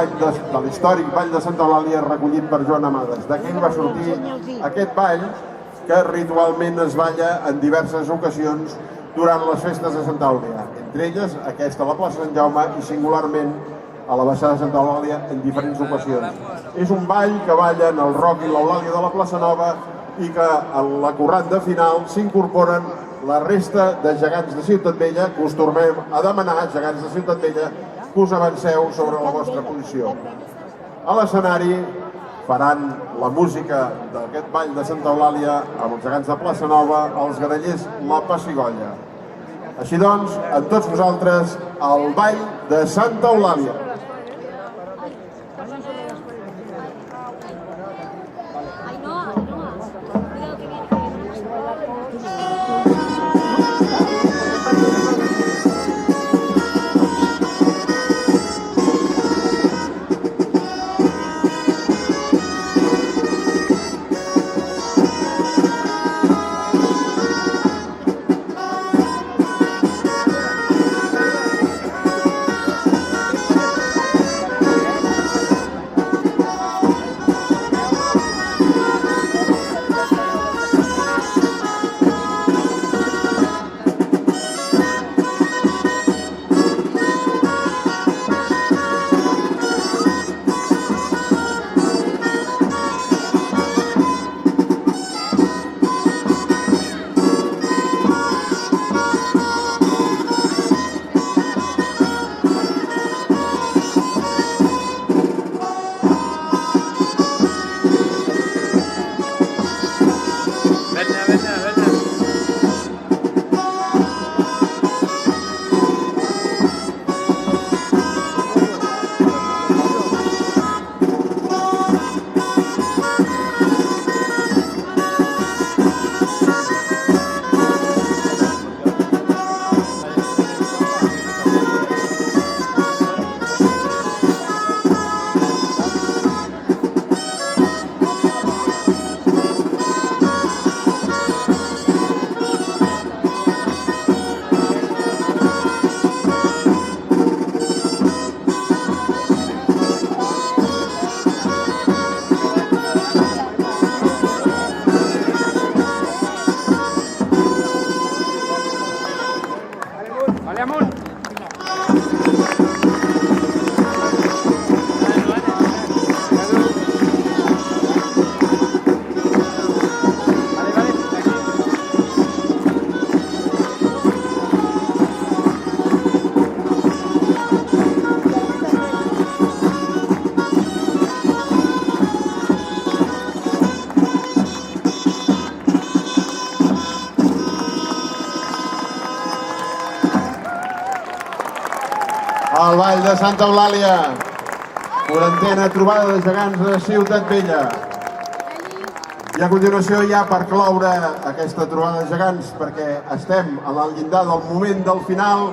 de l'històric Ball de Santa Eulàlia recollit per Joan Amades. D'aquí va sortir aquest ball que ritualment es balla en diverses ocasions durant les festes de Santa Eulàlia, entre elles aquesta a la plaça Sant Jaume i singularment a la baixada de Santa Eulàlia en diferents ocasions. És un ball que ballen el Roc i l'Eulàlia de la plaça Nova i que en la corranda final s'incorporen la resta de gegants de Ciutat Vella, que us tornem a demanar, gegants de Ciutat Vella, que us avanceu sobre la vostra posició. A l'escenari faran la música d'aquest ball de Santa Eulàlia amb els gegants de Plaça Nova, els grallers La Pessigolles. Així doncs, amb tots vosaltres, el ball de Santa Eulàlia. El ball de Santa Eulàlia, 40a trobada de gegants de Ciutat Vella. I a continuació, ja per cloure aquesta trobada de gegants, perquè estem a el llindar del moment del final,